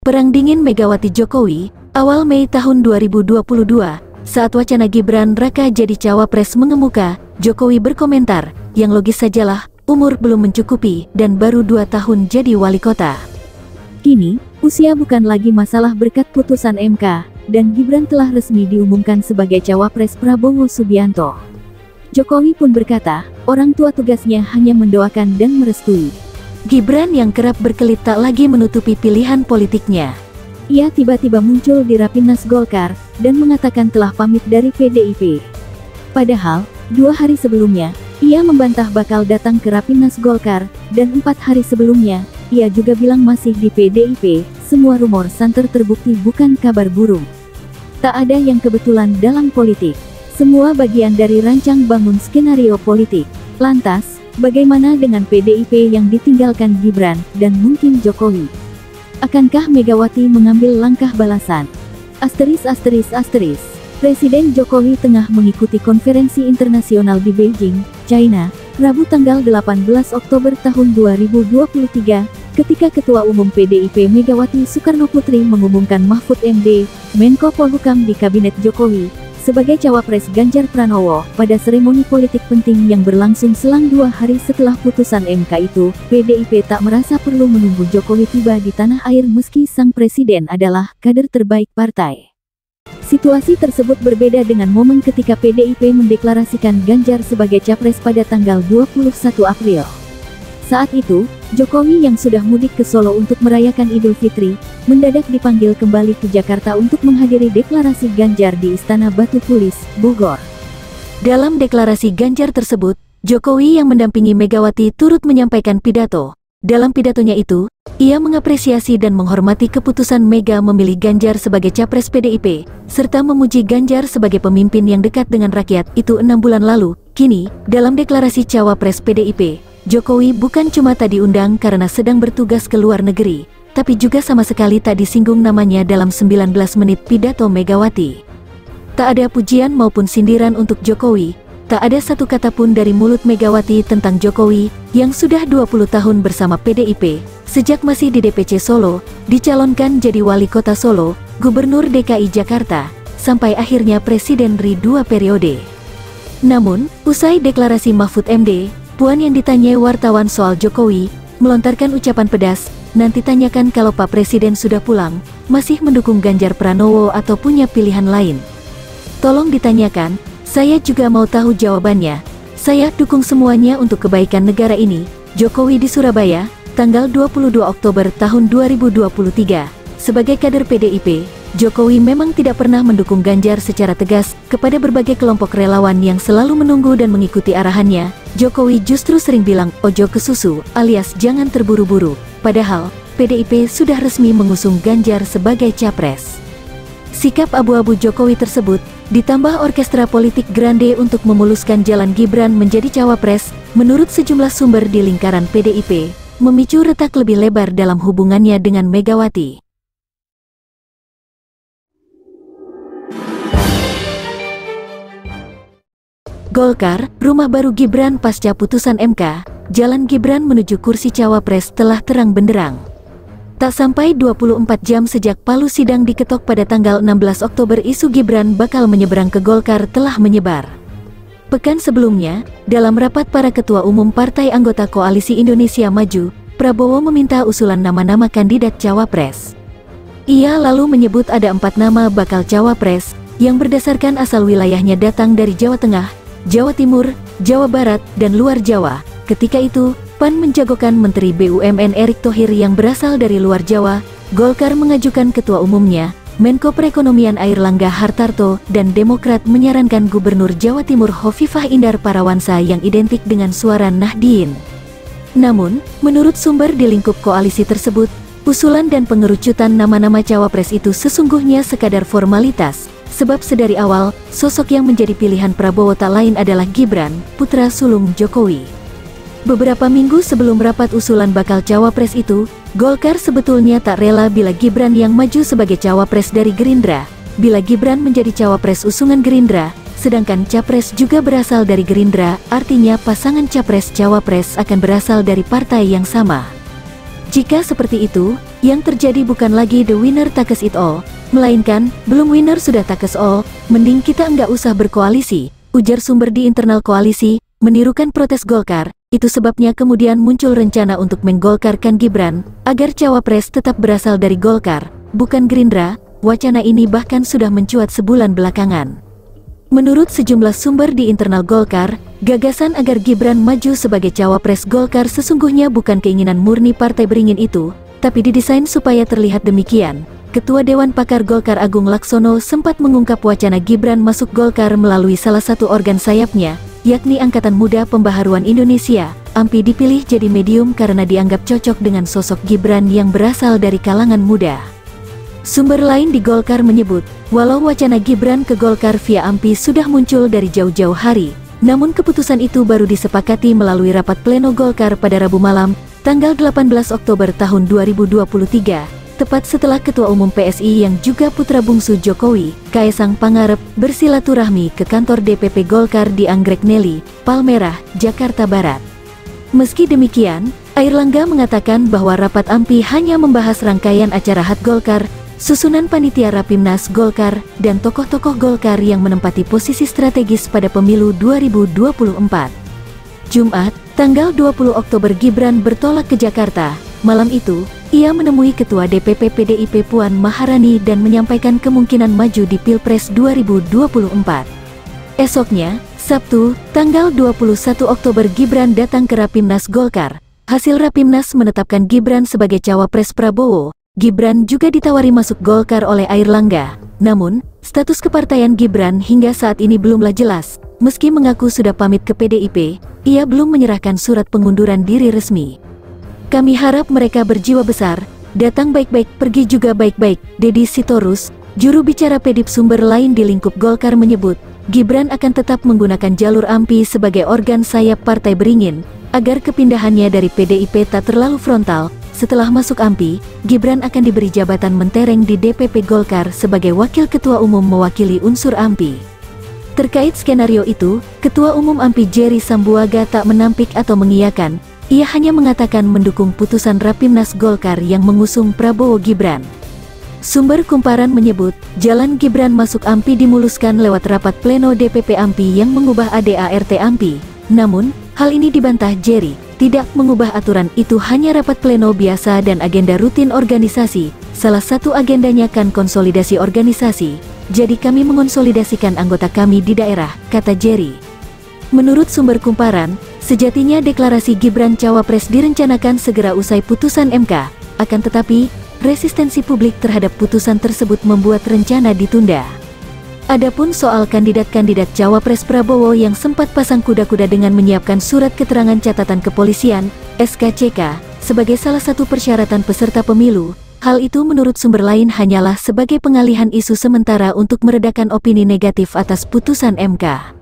Perang dingin Megawati-Jokowi, awal Mei tahun 2022, saat wacana Gibran Raka jadi cawapres mengemuka, Jokowi berkomentar, yang logis sajalah, umur belum mencukupi, dan baru 2 tahun jadi wali kota. Kini, usia bukan lagi masalah berkat putusan MK, dan Gibran telah resmi diumumkan sebagai cawapres Prabowo Subianto. Jokowi pun berkata, orang tua tugasnya hanya mendoakan dan merestui. Gibran yang kerap berkelit tak lagi menutupi pilihan politiknya. Ia tiba-tiba muncul di Rapimnas Golkar, dan mengatakan telah pamit dari PDIP. Padahal, 2 hari sebelumnya, ia membantah bakal datang ke Rapimnas Golkar, dan 4 hari sebelumnya, ia juga bilang masih di PDIP. Semua rumor santer terbukti bukan kabar burung. Tak ada yang kebetulan dalam politik. Semua bagian dari rancang bangun skenario politik. Lantas, bagaimana dengan PDIP yang ditinggalkan Gibran, dan mungkin Jokowi? Akankah Megawati mengambil langkah balasan? Presiden Jokowi tengah mengikuti konferensi internasional di Beijing, China, Rabu tanggal 18 Oktober tahun 2023, ketika Ketua Umum PDIP Megawati Soekarnoputri mengumumkan Mahfud MD, Menko Polhukam di Kabinet Jokowi, sebagai cawapres Ganjar Pranowo. Pada seremoni politik penting yang berlangsung selang 2 hari setelah putusan MK itu, PDIP tak merasa perlu menunggu Jokowi tiba di tanah air meski sang presiden adalah kader terbaik partai. Situasi tersebut berbeda dengan momen ketika PDIP mendeklarasikan Ganjar sebagai capres pada tanggal 21 April. Saat itu, Jokowi yang sudah mudik ke Solo untuk merayakan Idul Fitri, mendadak dipanggil kembali ke Jakarta untuk menghadiri deklarasi Ganjar di Istana Batu Tulis, Bogor. Dalam deklarasi Ganjar tersebut, Jokowi yang mendampingi Megawati turut menyampaikan pidato. Dalam pidatonya itu, ia mengapresiasi dan menghormati keputusan Mega memilih Ganjar sebagai capres PDIP, serta memuji Ganjar sebagai pemimpin yang dekat dengan rakyat. Itu 6 bulan lalu. Kini, dalam deklarasi cawapres PDIP, Jokowi bukan cuma tak diundang karena sedang bertugas ke luar negeri, tapi juga sama sekali tak disinggung namanya dalam 19 menit pidato Megawati. Tak ada pujian maupun sindiran untuk Jokowi, tak ada satu kata pun dari mulut Megawati tentang Jokowi, yang sudah 20 tahun bersama PDIP, sejak masih di DPC Solo, dicalonkan jadi wali kota Solo, Gubernur DKI Jakarta, sampai akhirnya Presiden RI 2 periode. Namun, usai deklarasi Mahfud MD, Puan yang ditanyai wartawan soal Jokowi, melontarkan ucapan pedas, nanti tanyakan kalau Pak Presiden sudah pulang, masih mendukung Ganjar Pranowo atau punya pilihan lain. Tolong ditanyakan, saya juga mau tahu jawabannya. Saya dukung semuanya untuk kebaikan negara ini. Jokowi di Surabaya, tanggal 22 Oktober tahun 2023. Sebagai kader PDIP, Jokowi memang tidak pernah mendukung Ganjar secara tegas. Kepada berbagai kelompok relawan yang selalu menunggu dan mengikuti arahannya, Jokowi justru sering bilang, ojo ke susu, alias jangan terburu-buru. Padahal, PDIP sudah resmi mengusung Ganjar sebagai capres. Sikap abu-abu Jokowi tersebut, ditambah orkestra politik grande untuk memuluskan jalan Gibran menjadi cawapres, menurut sejumlah sumber di lingkaran PDIP, memicu retak lebih lebar dalam hubungannya dengan Megawati. Golkar, rumah baru Gibran pasca putusan MK, jalan Gibran menuju kursi cawapres telah terang benderang. Tak sampai 24 jam sejak palu sidang diketok pada tanggal 16 Oktober, isu Gibran bakal menyeberang ke Golkar telah menyebar. Pekan sebelumnya, dalam rapat para ketua umum partai anggota Koalisi Indonesia Maju, Prabowo meminta usulan nama-nama kandidat cawapres. Ia lalu menyebut ada 4 nama bakal cawapres, yang berdasarkan asal wilayahnya datang dari Jawa Tengah, Jawa Timur, Jawa Barat, dan luar Jawa. Ketika itu, PAN menjagokan Menteri BUMN Erick Thohir yang berasal dari luar Jawa, Golkar mengajukan ketua umumnya, Menko Perekonomian Airlangga Hartarto, dan Demokrat menyarankan Gubernur Jawa Timur Hovifah Indar Parawansa yang identik dengan suara Nahdien. Namun, menurut sumber di lingkup koalisi tersebut, usulan dan pengerucutan nama-nama cawapres itu sesungguhnya sekadar formalitas. Sebab sedari awal, sosok yang menjadi pilihan Prabowo tak lain adalah Gibran, putra sulung Jokowi. Beberapa minggu sebelum rapat usulan bakal cawapres itu, Golkar sebetulnya tak rela bila Gibran yang maju sebagai cawapres dari Gerindra. Bila Gibran menjadi cawapres usungan Gerindra, sedangkan capres juga berasal dari Gerindra, artinya pasangan capres-cawapres akan berasal dari partai yang sama. Jika seperti itu, Yang terjadi bukan lagi the winner takes it all, melainkan, belum winner sudah takes all, mending kita nggak usah berkoalisi, ujar sumber di internal koalisi, menirukan protes Golkar. Itu sebabnya kemudian muncul rencana untuk menggolkarkan Gibran, agar cawapres tetap berasal dari Golkar, bukan Gerindra. Wacana ini bahkan sudah mencuat sebulan belakangan. Menurut sejumlah sumber di internal Golkar, gagasan agar Gibran maju sebagai cawapres Golkar sesungguhnya bukan keinginan murni Partai Beringin itu, tapi didesain supaya terlihat demikian. Ketua Dewan Pakar Golkar Agung Laksono sempat mengungkap wacana Gibran masuk Golkar melalui salah satu organ sayapnya, yakni Angkatan Muda Pembaharuan Indonesia. AMPI dipilih jadi medium karena dianggap cocok dengan sosok Gibran yang berasal dari kalangan muda. Sumber lain di Golkar menyebut, walau wacana Gibran ke Golkar via AMPI sudah muncul dari jauh-jauh hari, namun keputusan itu baru disepakati melalui rapat pleno Golkar pada Rabu malam, tanggal 18 Oktober tahun 2023. Tepat setelah Ketua Umum PSI yang juga putra bungsu Jokowi, Kaesang Pangarep, bersilaturahmi ke kantor DPP Golkar di Anggrek Neli, Palmerah, Jakarta Barat. Meski demikian, Airlangga mengatakan bahwa rapat AMPI hanya membahas rangkaian acara HUT Golkar, susunan panitia Rapimnas Golkar, dan tokoh-tokoh Golkar yang menempati posisi strategis pada pemilu 2024. Jumat, tanggal 20 Oktober Gibran bertolak ke Jakarta. Malam itu, ia menemui Ketua DPP PDIP Puan Maharani dan menyampaikan kemungkinan maju di Pilpres 2024. Esoknya, Sabtu, tanggal 21 Oktober Gibran datang ke Rapimnas Golkar. Hasil Rapimnas menetapkan Gibran sebagai cawapres Prabowo. Gibran juga ditawari masuk Golkar oleh Airlangga. Namun, status kepartaian Gibran hingga saat ini belumlah jelas. Meski mengaku sudah pamit ke PDIP, ia belum menyerahkan surat pengunduran diri resmi. Kami harap mereka berjiwa besar, datang baik-baik, pergi juga baik-baik. Deddy Sitorus, juru bicara PDIP sumber lain di lingkup Golkar menyebut, Gibran akan tetap menggunakan jalur AMPI sebagai organ sayap Partai Beringin, agar kepindahannya dari PDIP tak terlalu frontal. Setelah masuk AMPI, Gibran akan diberi jabatan mentereng di DPP Golkar sebagai Wakil Ketua Umum mewakili unsur AMPI. Terkait skenario itu, Ketua Umum AMPI Jerry Sambuaga tak menampik atau mengiyakan. Ia hanya mengatakan mendukung putusan Rapimnas Golkar yang mengusung Prabowo Gibran. Sumber kumparan menyebut, jalan Gibran masuk AMPI dimuluskan lewat rapat pleno DPP AMPI yang mengubah ADART AMPI. Namun, hal ini dibantah Jerry, tidak mengubah aturan itu hanya rapat pleno biasa dan agenda rutin organisasi. Salah satu agendanya kan konsolidasi organisasi. Jadi kami mengonsolidasikan anggota kami di daerah, kata Jerry. Menurut sumber kumparan, sejatinya deklarasi Gibran cawapres direncanakan segera usai putusan MK. Akan tetapi, resistensi publik terhadap putusan tersebut membuat rencana ditunda. Adapun soal kandidat-kandidat cawapres Prabowo yang sempat pasang kuda-kuda dengan menyiapkan surat keterangan catatan kepolisian, SKCK, sebagai salah satu persyaratan peserta pemilu, hal itu menurut sumber lain hanyalah sebagai pengalihan isu sementara untuk meredakan opini negatif atas putusan MK.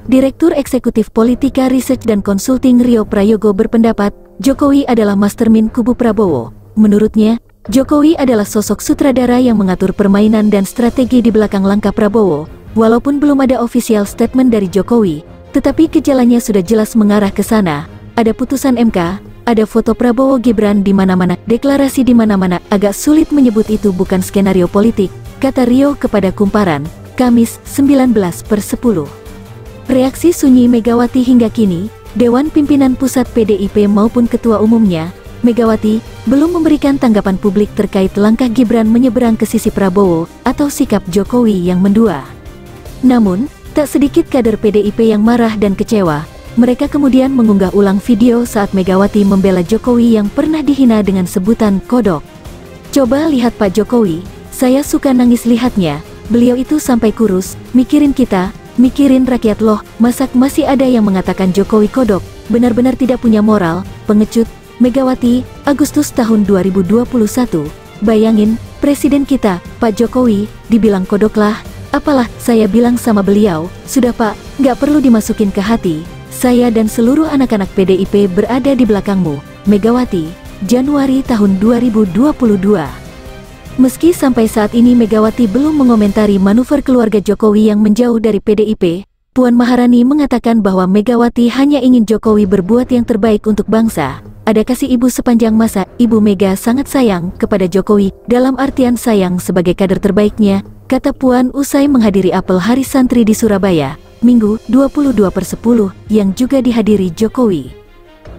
Direktur Eksekutif Politika Research dan Consulting Rio Prayogo berpendapat, Jokowi adalah mastermind kubu Prabowo. Menurutnya, Jokowi adalah sosok sutradara yang mengatur permainan dan strategi di belakang langkah Prabowo. Walaupun belum ada official statement dari Jokowi, tetapi gejalanya sudah jelas mengarah ke sana. Ada putusan MK, ada foto Prabowo Gibran di mana-mana, deklarasi di mana-mana. Agak sulit menyebut itu bukan skenario politik, kata Rio kepada Kumparan, Kamis 19/10. Reaksi sunyi Megawati hingga kini, Dewan Pimpinan Pusat PDIP maupun Ketua Umumnya, Megawati, belum memberikan tanggapan publik terkait langkah Gibran menyeberang ke sisi Prabowo atau sikap Jokowi yang mendua. Namun, tak sedikit kader PDIP yang marah dan kecewa. Mereka kemudian mengunggah ulang video saat Megawati membela Jokowi yang pernah dihina dengan sebutan kodok. Coba lihat Pak Jokowi, saya suka nangis lihatnya, beliau itu sampai kurus, mikirin kita, mikirin rakyat loh, masak masih ada yang mengatakan Jokowi kodok, benar-benar tidak punya moral, pengecut. Megawati, Agustus tahun 2021, bayangin, presiden kita, Pak Jokowi, dibilang kodok lah, apalah, saya bilang sama beliau, sudah Pak, nggak perlu dimasukin ke hati, saya dan seluruh anak-anak PDIP berada di belakangmu, Megawati, Januari tahun 2022. Meski sampai saat ini Megawati belum mengomentari manuver keluarga Jokowi yang menjauh dari PDIP, Puan Maharani mengatakan bahwa Megawati hanya ingin Jokowi berbuat yang terbaik untuk bangsa. Ada kasih ibu sepanjang masa, Ibu Mega sangat sayang kepada Jokowi, dalam artian sayang sebagai kader terbaiknya, kata Puan usai menghadiri apel Hari Santri di Surabaya, Minggu 22/10, yang juga dihadiri Jokowi.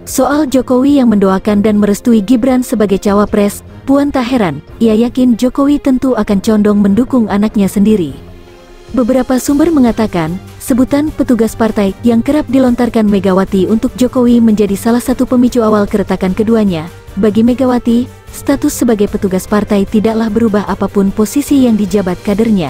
Soal Jokowi yang mendoakan dan merestui Gibran sebagai cawapres, Puan tak heran, ia yakin Jokowi tentu akan condong mendukung anaknya sendiri. Beberapa sumber mengatakan, sebutan petugas partai yang kerap dilontarkan Megawati untuk Jokowi menjadi salah satu pemicu awal keretakan keduanya. Bagi Megawati, status sebagai petugas partai tidaklah berubah apapun posisi yang dijabat kadernya.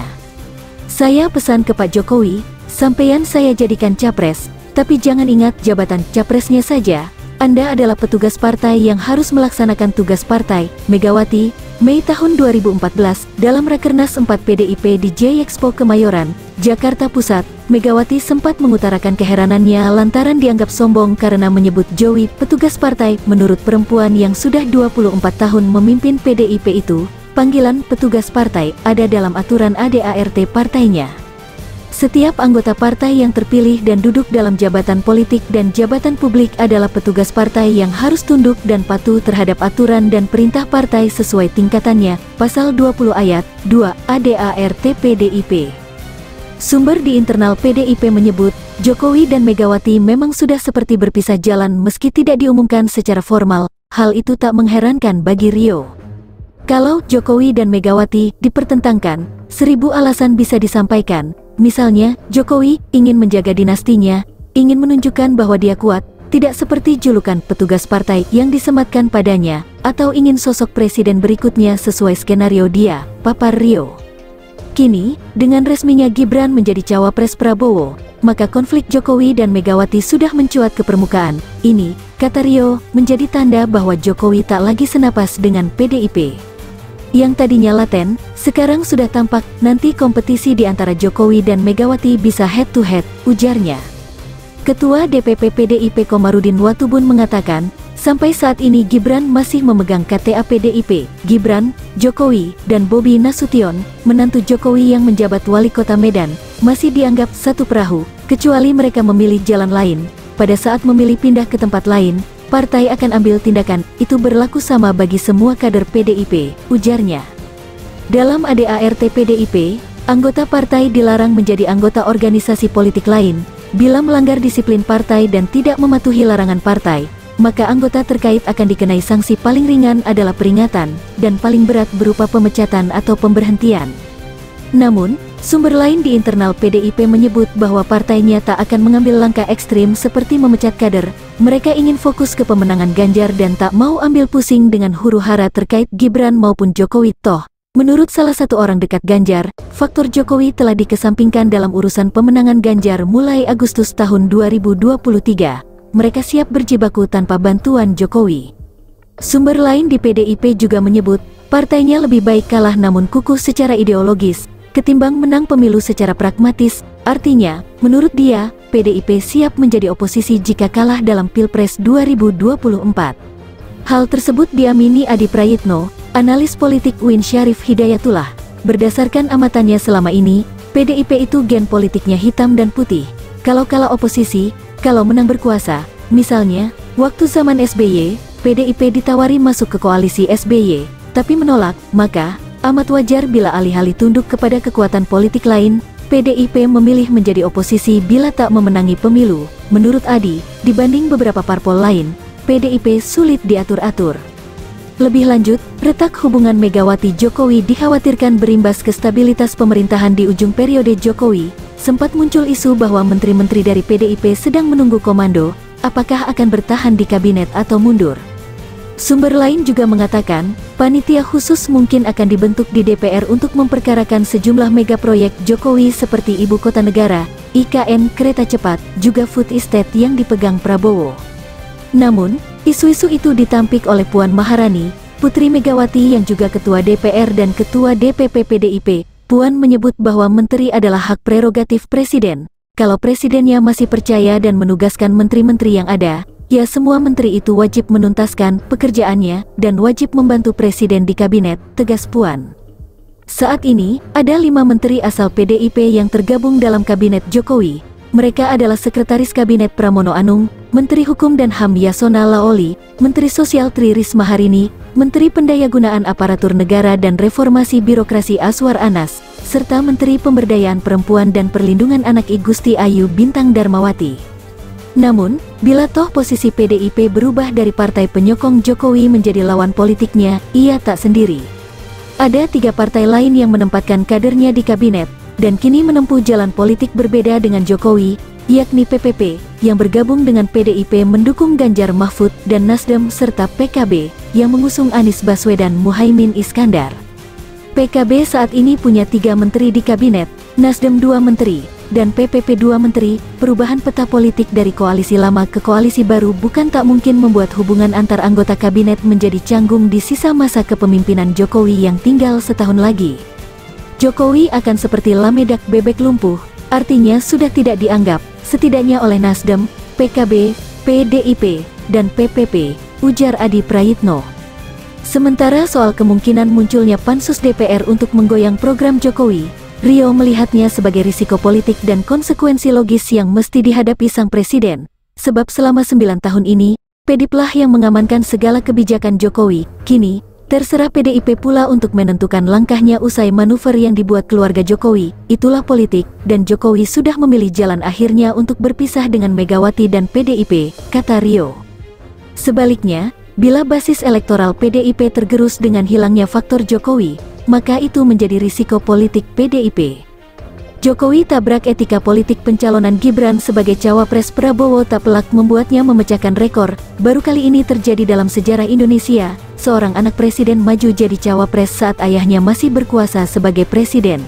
Saya pesan ke Pak Jokowi, sampeyan saya jadikan capres, tapi jangan ingat jabatan capresnya saja. Anda adalah petugas partai yang harus melaksanakan tugas partai. Megawati, Mei tahun 2014, dalam Rakernas 4 PDIP di J-Expo Kemayoran, Jakarta Pusat, Megawati sempat mengutarakan keheranannya lantaran dianggap sombong karena menyebut Jokowi petugas partai. Menurut perempuan yang sudah 24 tahun memimpin PDIP itu, panggilan petugas partai ada dalam aturan ADART partainya. Setiap anggota partai yang terpilih dan duduk dalam jabatan politik dan jabatan publik adalah petugas partai yang harus tunduk dan patuh terhadap aturan dan perintah partai sesuai tingkatannya. Pasal 20 ayat 2 ADART PDIP. Sumber di internal PDIP menyebut, Jokowi dan Megawati memang sudah seperti berpisah jalan meski tidak diumumkan secara formal. Hal itu tak mengherankan bagi Rio. Kalau Jokowi dan Megawati dipertentangkan, 1000 alasan bisa disampaikan. Misalnya, Jokowi ingin menjaga dinastinya, ingin menunjukkan bahwa dia kuat, tidak seperti julukan petugas partai yang disematkan padanya, atau ingin sosok presiden berikutnya sesuai skenario dia, papar Rio. Kini, dengan resminya Gibran menjadi cawapres Prabowo, maka konflik Jokowi dan Megawati sudah mencuat ke permukaan. Ini, kata Rio, menjadi tanda bahwa Jokowi tak lagi senapas dengan PDIP. Yang tadinya laten, sekarang sudah tampak. Nanti kompetisi di antara Jokowi dan Megawati bisa head to head, ujarnya. Ketua DPP PDIP Komarudin Watubun mengatakan, sampai saat ini Gibran masih memegang KTA PDIP. Gibran, Jokowi, dan Bobi Nasution, menantu Jokowi yang menjabat wali kota Medan, masih dianggap satu perahu, kecuali mereka memilih jalan lain. Pada saat memilih pindah ke tempat lain, partai akan ambil tindakan. Itu berlaku sama bagi semua kader PDIP, ujarnya. Dalam ADART PDIP, anggota partai dilarang menjadi anggota organisasi politik lain. Bila melanggar disiplin partai dan tidak mematuhi larangan partai, maka anggota terkait akan dikenai sanksi. Paling ringan adalah peringatan, dan paling berat berupa pemecatan atau pemberhentian. Namun, sumber lain di internal PDIP menyebut bahwa partainya tak akan mengambil langkah ekstrim seperti memecat kader. Mereka ingin fokus ke pemenangan Ganjar dan tak mau ambil pusing dengan huru-hara terkait Gibran maupun Jokowi. Toh, menurut salah satu orang dekat Ganjar, faktor Jokowi telah dikesampingkan dalam urusan pemenangan Ganjar mulai Agustus tahun 2023. Mereka siap berjibaku tanpa bantuan Jokowi. Sumber lain di PDIP juga menyebut, partainya lebih baik kalah namun kukuh secara ideologis, ketimbang menang pemilu secara pragmatis. Artinya, menurut dia, PDIP siap menjadi oposisi jika kalah dalam Pilpres 2024. Hal tersebut diamini Adi Prayitno, analis politik UIN Syarif Hidayatullah. Berdasarkan amatannya selama ini, PDIP itu gen politiknya hitam dan putih. Kalau kalah oposisi, kalau menang berkuasa. Misalnya, waktu zaman SBY, PDIP ditawari masuk ke koalisi SBY, tapi menolak, maka amat wajar bila alih-alih tunduk kepada kekuatan politik lain, PDIP memilih menjadi oposisi bila tak memenangi pemilu. Menurut Adi, dibanding beberapa parpol lain, PDIP sulit diatur-atur. Lebih lanjut, retak hubungan Megawati-Jokowi dikhawatirkan berimbas ke stabilitas pemerintahan di ujung periode Jokowi. Sempat muncul isu bahwa menteri-menteri dari PDIP sedang menunggu komando, apakah akan bertahan di kabinet atau mundur. Sumber lain juga mengatakan, panitia khusus mungkin akan dibentuk di DPR untuk memperkarakan sejumlah megaproyek Jokowi seperti Ibu Kota Negara, IKN, kereta cepat, juga food estate yang dipegang Prabowo. Namun, isu-isu itu ditampik oleh Puan Maharani, Putri Megawati yang juga Ketua DPR dan Ketua DPP PDIP. Puan menyebut bahwa menteri adalah hak prerogatif Presiden. Kalau Presidennya masih percaya dan menugaskan menteri-menteri yang ada, ya semua menteri itu wajib menuntaskan pekerjaannya dan wajib membantu Presiden di kabinet, tegas Puan. Saat ini, ada 5 menteri asal PDIP yang tergabung dalam kabinet Jokowi. Mereka adalah Sekretaris Kabinet Pramono Anung, Menteri Hukum dan HAM Yasona Laoli, Menteri Sosial Tri Risma Harini, Menteri Pendayagunaan Aparatur Negara dan Reformasi Birokrasi Aswar Anas, serta Menteri Pemberdayaan Perempuan dan Perlindungan Anak I Gusti Ayu Bintang Darmawati. Namun, bila toh posisi PDIP berubah dari partai penyokong Jokowi menjadi lawan politiknya, ia tak sendiri. Ada 3 partai lain yang menempatkan kadernya di kabinet, dan kini menempuh jalan politik berbeda dengan Jokowi, yakni PPP, yang bergabung dengan PDIP mendukung Ganjar Mahfud, dan Nasdem serta PKB, yang mengusung Anies Baswedan Muhaimin Iskandar. PKB saat ini punya 3 menteri di kabinet, Nasdem 2 menteri, dan PPP 2 menteri. Perubahan peta politik dari koalisi lama ke koalisi baru bukan tak mungkin membuat hubungan antar anggota kabinet menjadi canggung di sisa masa kepemimpinan Jokowi yang tinggal setahun lagi. Jokowi akan seperti lamedak bebek lumpuh, artinya sudah tidak dianggap, setidaknya oleh Nasdem, PKB, PDIP, dan PPP, ujar Adi Prayitno. Sementara soal kemungkinan munculnya pansus DPR untuk menggoyang program Jokowi, Rio melihatnya sebagai risiko politik dan konsekuensi logis yang mesti dihadapi sang presiden, sebab selama 9 tahun ini, PDIP-lah yang mengamankan segala kebijakan Jokowi. Kini, terserah PDIP pula untuk menentukan langkahnya usai manuver yang dibuat keluarga Jokowi. Itulah politik, dan Jokowi sudah memilih jalan akhirnya untuk berpisah dengan Megawati dan PDIP, kata Rio. Sebaliknya, bila basis elektoral PDIP tergerus dengan hilangnya faktor Jokowi, maka itu menjadi risiko politik PDIP. Jokowi tabrak etika politik pencalonan Gibran sebagai cawapres Prabowo tak pelak membuatnya memecahkan rekor. Baru kali ini terjadi dalam sejarah Indonesia, seorang anak presiden maju jadi cawapres saat ayahnya masih berkuasa sebagai presiden.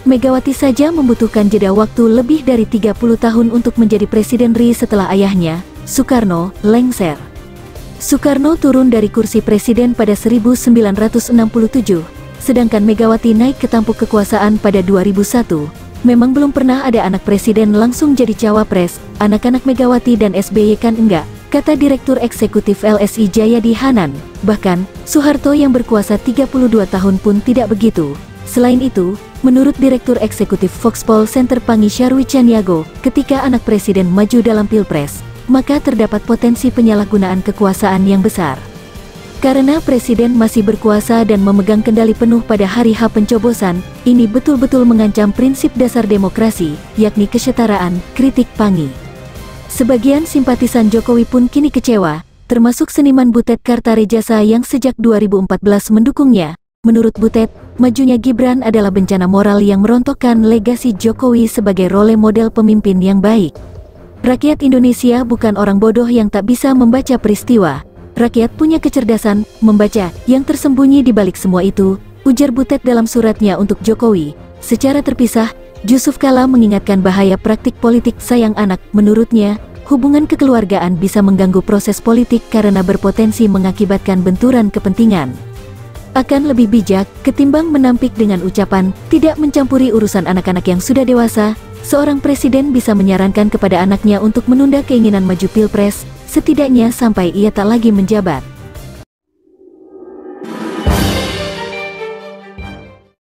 Megawati saja membutuhkan jeda waktu lebih dari 30 tahun untuk menjadi presiden RI setelah ayahnya, Soekarno, lengser. Soekarno turun dari kursi presiden pada 1967. Sedangkan Megawati naik ke tampuk kekuasaan pada 2001. Memang belum pernah ada anak presiden langsung jadi cawapres, anak-anak Megawati dan SBY kan enggak, kata Direktur Eksekutif LSI Jayadi Hanan. Bahkan, Soeharto yang berkuasa 32 tahun pun tidak begitu. Selain itu, menurut Direktur Eksekutif Foxpol Center Pangi Syarwi Caniago, ketika anak presiden maju dalam Pilpres, maka terdapat potensi penyalahgunaan kekuasaan yang besar. Karena presiden masih berkuasa dan memegang kendali penuh pada hari H pencoblosan, ini betul-betul mengancam prinsip dasar demokrasi, yakni kesetaraan, kritik Pangi. Sebagian simpatisan Jokowi pun kini kecewa, termasuk seniman Butet Kartarejasa yang sejak 2014 mendukungnya. Menurut Butet, majunya Gibran adalah bencana moral yang merontokkan legasi Jokowi sebagai role model pemimpin yang baik. Rakyat Indonesia bukan orang bodoh yang tak bisa membaca peristiwa. Rakyat punya kecerdasan, membaca, yang tersembunyi di balik semua itu, ujar Butet dalam suratnya untuk Jokowi. Secara terpisah, Yusuf Kala mengingatkan bahaya praktik politik sayang anak. Menurutnya, hubungan kekeluargaan bisa mengganggu proses politik karena berpotensi mengakibatkan benturan kepentingan. Akan lebih bijak, ketimbang menampik dengan ucapan, tidak mencampuri urusan anak-anak yang sudah dewasa, seorang presiden bisa menyarankan kepada anaknya untuk menunda keinginan maju Pilpres, setidaknya sampai ia tak lagi menjabat.